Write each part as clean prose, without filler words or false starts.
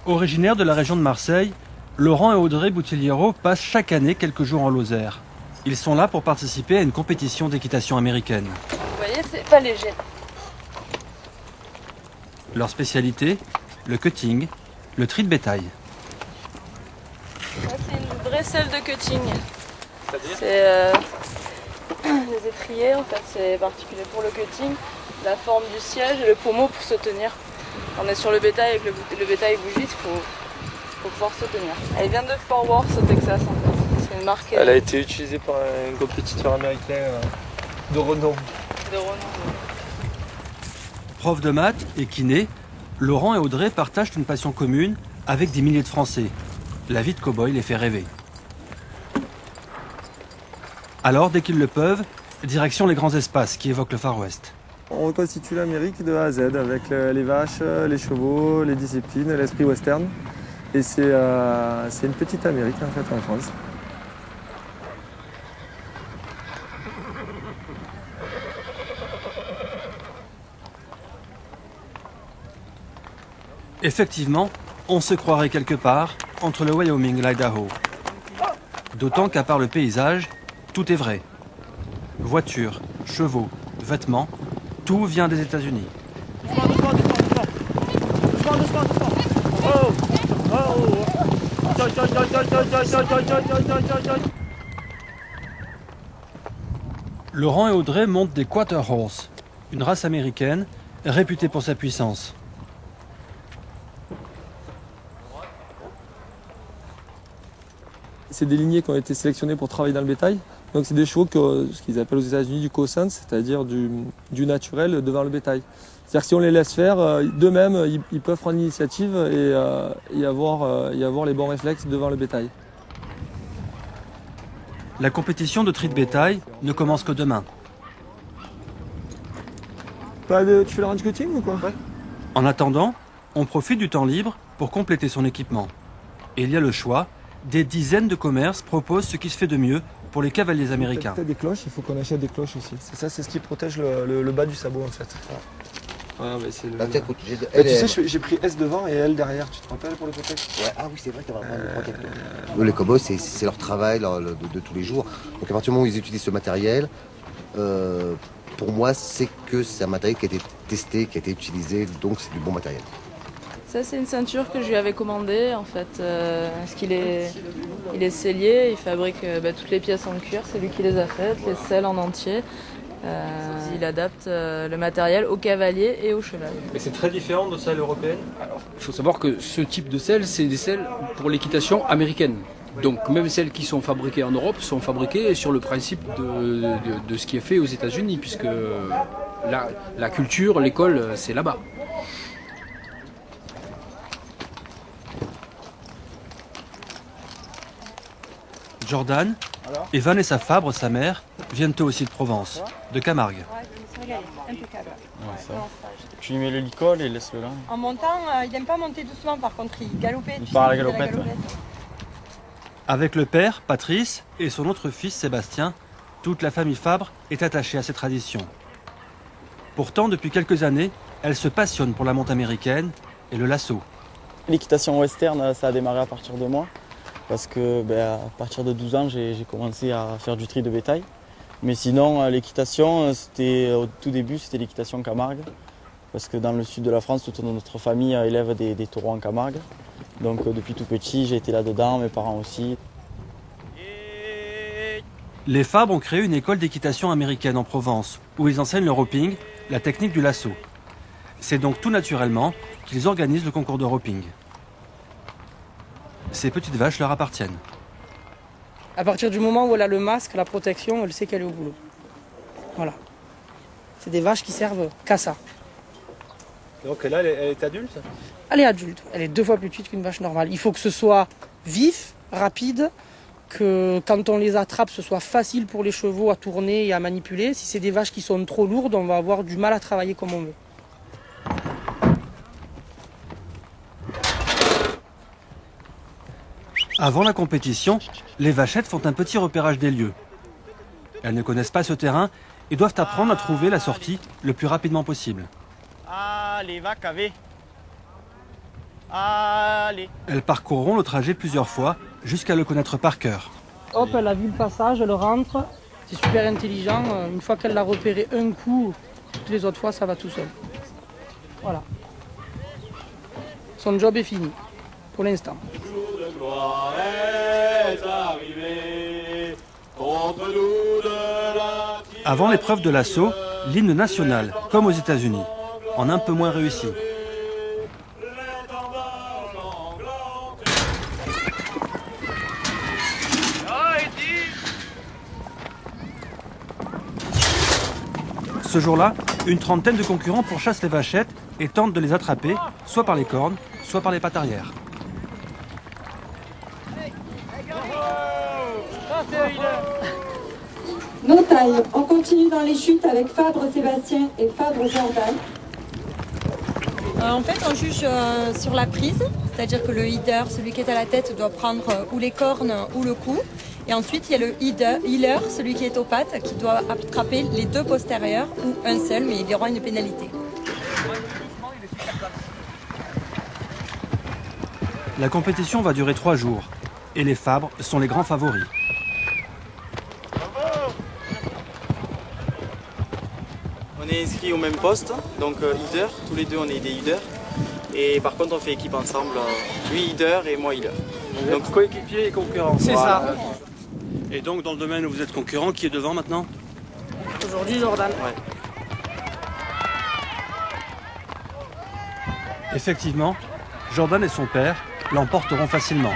Originaires de la région de Marseille, Laurent et Audrey Boutilliero passent chaque année quelques jours en Lozère. Ils sont là pour participer à une compétition d'équitation américaine. Vous voyez, c'est pas léger. Leur spécialité, le cutting, le tri de bétail. Ça, c'est une vraie selle de cutting. C'est les étriers, en fait, c'est particulier pour le cutting. La forme du siège et le pommeau pour se tenir. On est sur le bétail, avec le bétail bougie, il faut pouvoir se tenir. Elle vient de Fort Worth au Texas, en fait. C'est une marque. Elle a été utilisée par un compétiteur américain de renom. Prof de maths et kiné, Laurent et Audrey partagent une passion commune avec des milliers de Français. La vie de cow-boy les fait rêver. Alors, dès qu'ils le peuvent, direction les grands espaces qui évoquent le Far West. On reconstitue l'Amérique de A à Z avec les vaches, les chevaux, les disciplines, l'esprit western. Et c'est une petite Amérique en fait en France. Effectivement, on se croirait quelque part entre le Wyoming et l'Idaho. D'autant qu'à part le paysage, tout est vrai. Voitures, chevaux, vêtements, tout vient des États-Unis. Laurent et Audrey montent des Quarter Horse, une race américaine réputée pour sa puissance. C'est des lignées qui ont été sélectionnées pour travailler dans le bétail. Donc c'est des chevaux ce qu'ils appellent aux États-Unis du cow-sense, c'est-à-dire du naturel devant le bétail. C'est-à-dire que si on les laisse faire, d'eux-mêmes, ils peuvent prendre l'initiative et avoir les bons réflexes devant le bétail. La compétition de tri de bétail ne commence que demain. Tu fais le range cutting ou quoi? Ouais. En attendant, on profite du temps libre pour compléter son équipement. Et il y a le choix. Des dizaines de commerces proposent ce qui se fait de mieux pour les cavaliers américains. Des cloches, il faut qu'on achète des cloches aussi. C'est ça, c'est ce qui protège le bas du sabot en fait. Ouais, mais c'est le... tu sais, j'ai pris S devant et L derrière, tu te rappelles pour le protect? Ouais, ah oui, c'est vrai qu'il y a vraiment le protecteur. Les cow-boys, c'est leur travail de tous les jours. Donc à partir du moment où ils utilisent ce matériel, pour moi, c'est que c'est un matériel qui a été testé, qui a été utilisé, donc c'est du bon matériel. Ça, c'est une ceinture que je lui avais commandée, en fait, parce qu'il est sellier, il fabrique toutes les pièces en cuir, c'est lui qui les a faites, les selles en entier. Il adapte le matériel au cavalier et au cheval. Mais c'est très différent de celle européenne? Alors, il faut savoir que ce type de selles, c'est des selles pour l'équitation américaine. Donc même celles qui sont fabriquées en Europe sont fabriquées sur le principe de ce qui est fait aux États-Unis, puisque la culture, l'école, c'est là-bas. Jordan et Vanessa Fabre, sa mère, viennent eux aussi de Provence, de Camargue. Tu lui mets le licol et laisse-le là. En montant, il n'aime pas monter doucement par contre, il galopait. Il part à la galopette. Ouais. Avec le père, Patrice, et son autre fils, Sébastien, toute la famille Fabre est attachée à ces traditions. Pourtant, depuis quelques années, elle se passionne pour la monte américaine et le lasso. L'équitation western, ça a démarré à partir de moi. Parce que à partir de 12 ans, j'ai commencé à faire du tri de bétail. Mais sinon, l'équitation, au tout début, c'était l'équitation Camargue. Parce que dans le sud de la France, toute notre famille élève des taureaux en Camargue. Donc depuis tout petit, j'ai été là-dedans, mes parents aussi. Les Fabre ont créé une école d'équitation américaine en Provence, où ils enseignent le roping, la technique du lasso. C'est donc tout naturellement qu'ils organisent le concours de roping. Ces petites vaches leur appartiennent. À partir du moment où elle a le masque, la protection, elle sait qu'elle est au boulot. Voilà. C'est des vaches qui servent qu'à ça. Donc là, elle est adulte? Elle est adulte. Elle est 2 fois plus petite qu'une vache normale. Il faut que ce soit vif, rapide, que quand on les attrape, ce soit facile pour les chevaux à tourner et à manipuler. Si c'est des vaches qui sont trop lourdes, on va avoir du mal à travailler comme on veut. Avant la compétition, les vachettes font un petit repérage des lieux. Elles ne connaissent pas ce terrain et doivent apprendre à trouver la sortie le plus rapidement possible. Ah, les vaches avaient. Allez. Elles parcourront le trajet plusieurs fois jusqu'à le connaître par cœur. Hop, elle a vu le passage, elle rentre. C'est super intelligent. Une fois qu'elle l'a repéré un coup, toutes les autres fois, ça va tout seul. Voilà. Son job est fini, pour l'instant. Avant l'épreuve de l'assaut, l'hymne national, comme aux États-Unis, en un peu moins réussi. Ce jour-là, une trentaine de concurrents pourchassent les vachettes et tentent de les attraper, soit par les cornes, soit par les pattes arrière. Nos tailles, on continue dans les chutes avec Fabre Sébastien et Fabre Jordan. En fait, on juge sur la prise, c'est-à-dire que le leader, celui qui est à la tête, doit prendre ou les cornes ou le cou. Et ensuite, il y a le healer, celui qui est aux pattes, qui doit attraper les deux postérieurs ou un seul, mais il y aura une pénalité. La compétition va durer 3 jours et les Fabres sont les grands favoris. On est inscrits au même poste, donc leader, tous les deux on est des leaders. Et par contre on fait équipe ensemble, lui leader et moi leader. Donc coéquipier et concurrent. C'est ça. Et donc dans le domaine où vous êtes concurrent, qui est devant maintenant? Aujourd'hui, Jordan. Ouais. Effectivement, Jordan et son père l'emporteront facilement.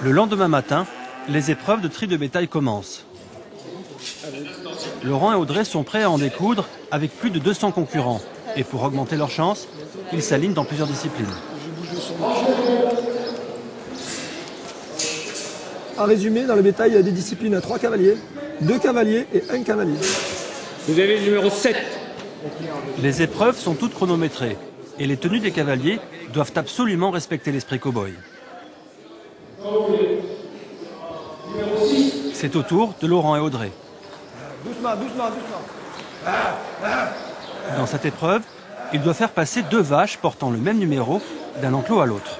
Le lendemain matin, les épreuves de tri de bétail commencent. Laurent et Audrey sont prêts à en découdre avec plus de 200 concurrents. Et pour augmenter leurs chances, ils s'alignent dans plusieurs disciplines. En résumé, dans le bétail, il y a des disciplines à 3 cavaliers, 2 cavaliers et 1 cavalier. Vous avez le numéro 7. Les épreuves sont toutes chronométrées et les tenues des cavaliers doivent absolument respecter l'esprit cow-boy. C'est au tour de Laurent et Audrey. Doucement, doucement, doucement. Dans cette épreuve, il doit faire passer 2 vaches portant le même numéro d'un enclos à l'autre.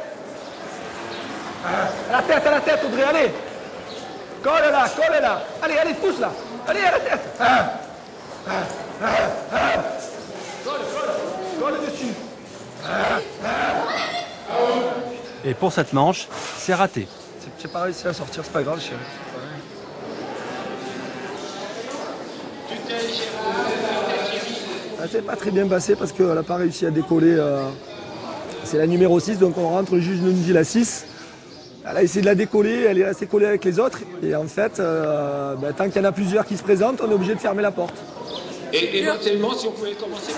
À la tête, Audrey, allez. Colle là. Allez, allez, pousse là. Allez, à la tête. Colle dessus. Et pour cette manche, c'est raté. J'ai pas réussi à sortir, c'est pas grave, chérie. C'est pas très bien passé parce qu'elle n'a pas réussi à décoller. C'est la numéro 6, donc on rentre, le juge nous dit la 6. Elle a essayé de la décoller, elle est restée collée avec les autres. Et en fait, tant qu'il y en a plusieurs qui se présentent, on est obligé de fermer la porte. Et éventuellement, si on pouvait commencer.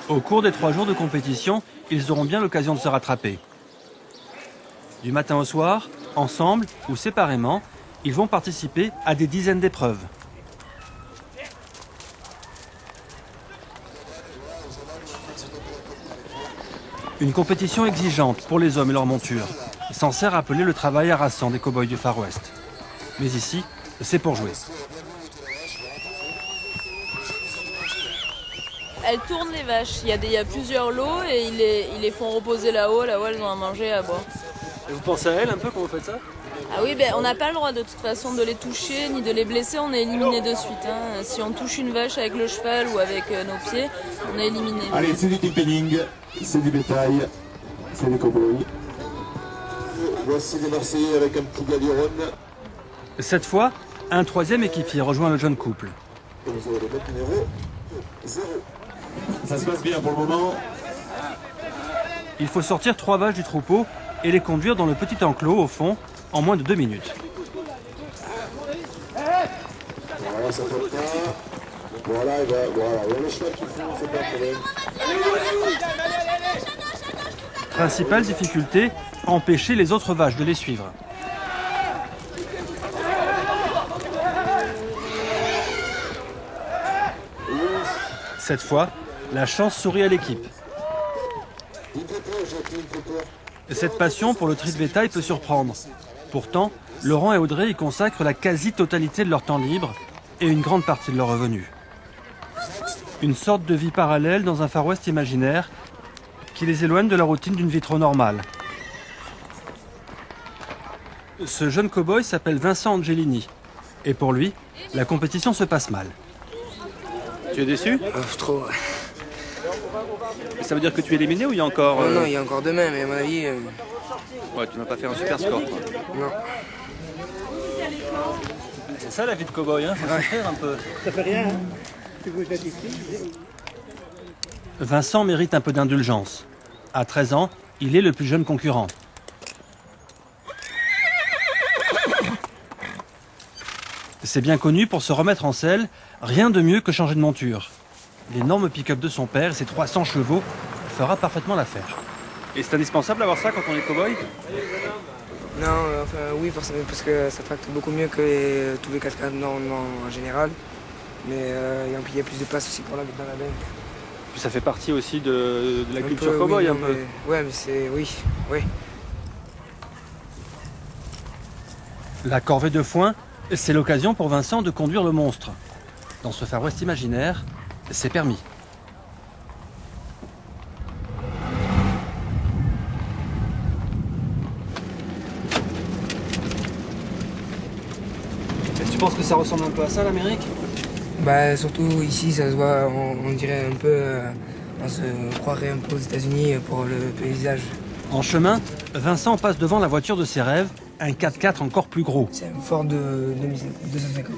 Au cours des 3 jours de compétition, ils auront bien l'occasion de se rattraper. Du matin au soir, ensemble ou séparément, ils vont participer à des dizaines d'épreuves. Une compétition exigeante pour les hommes et leurs montures, censée rappeler le travail harassant des cow-boys du Far West. Mais ici, c'est pour jouer. Elles tournent les vaches, il y a plusieurs lots et ils les font reposer là-haut, là où elles ont à manger, à boire. Et vous pensez à elles un peu quand vous faites ça? Ah oui, on n'a pas le droit de toute façon de les toucher ni de les blesser, on est éliminé de suite. Hein. Si on touche une vache avec le cheval ou avec nos pieds, on est éliminé. Allez, c'est du keeping, c'est du bétail, c'est des cow-boys. Voici les Marseillais avec un petit gaviron. Cette fois, un 3e équipier rejoint le jeune couple. Et vous avez le même numéro 0. Ça se passe bien pour le moment. Il faut sortir 3 vaches du troupeau et les conduire dans le petit enclos au fond en moins de 2 minutes. Voilà, ça fait pas. Voilà, il y a le cheval qui fout, c'est pas un problème. Principale difficulté, empêcher les autres vaches de les suivre. Cette fois, la chance sourit à l'équipe. Cette passion pour le tri de bétail peut surprendre. Pourtant, Laurent et Audrey y consacrent la quasi-totalité de leur temps libre et une grande partie de leurs revenus. Une sorte de vie parallèle dans un Far West imaginaire qui les éloigne de la routine d'une vie trop normale. Ce jeune cow-boy s'appelle Vincent Angelini. Et pour lui, la compétition se passe mal. Tu es déçu? Trop. Ça veut dire que tu es éliminé ou il y a encore... Non, il y a encore demain, mais à mon avis... Ouais, tu n'as pas fait un super score. Non. C'est ça la vie de cow-boy, hein? Faut souffrir un peu. Ça fait rien, hein? Tu veux être ici? Vincent mérite un peu d'indulgence. À 13 ans, il est le plus jeune concurrent. C'est bien connu, pour se remettre en selle, rien de mieux que changer de monture. L'énorme pick-up de son père et ses 300 chevaux fera parfaitement l'affaire. Et c'est indispensable d'avoir ça quand on est cow-boy? Non, enfin oui, forcément, parce que ça tracte beaucoup mieux que tous les cascades en général. Mais il y a plus de place aussi pour la dans la benne. Puis ça fait partie aussi de la culture cow-boy un peu. Ouais, mais c'est... oui. La corvée de foin, c'est l'occasion pour Vincent de conduire le monstre. Dans ce Far West imaginaire, c'est permis. Tu penses que ça ressemble un peu à ça, l'Amérique? Bah surtout ici, ça se voit, on dirait un peu... on se croirait un peu aux États-Unis pour le paysage. En chemin, Vincent passe devant la voiture de ses rêves, un 4x4 encore plus gros. C'est un Ford de 250.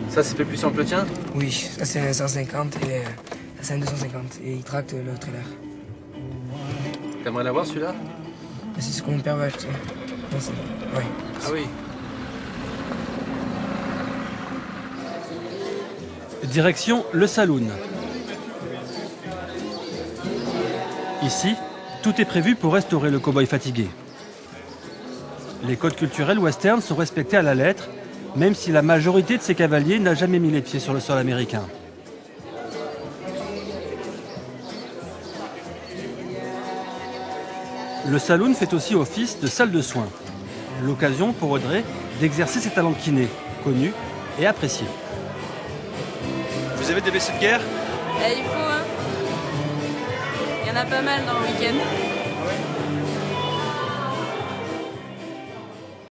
Ça, c'est plus puissant que le tien? Oui, ça c'est un 150 et ça c'est un 250. Et il tracte le trailer. T'aimerais l'avoir celui-là? C'est ce que mon père va acheter. Ouais. Ah oui. Direction le saloon. Ici, tout est prévu pour restaurer le cow-boy fatigué. Les codes culturels western sont respectés à la lettre, même si la majorité de ces cavaliers n'a jamais mis les pieds sur le sol américain. Le saloon fait aussi office de salle de soins. L'occasion pour Audrey d'exercer ses talents de kiné, connus et appréciés. Vous avez des blessés de guerre? Il faut, hein. Il y en a pas mal dans le week-end.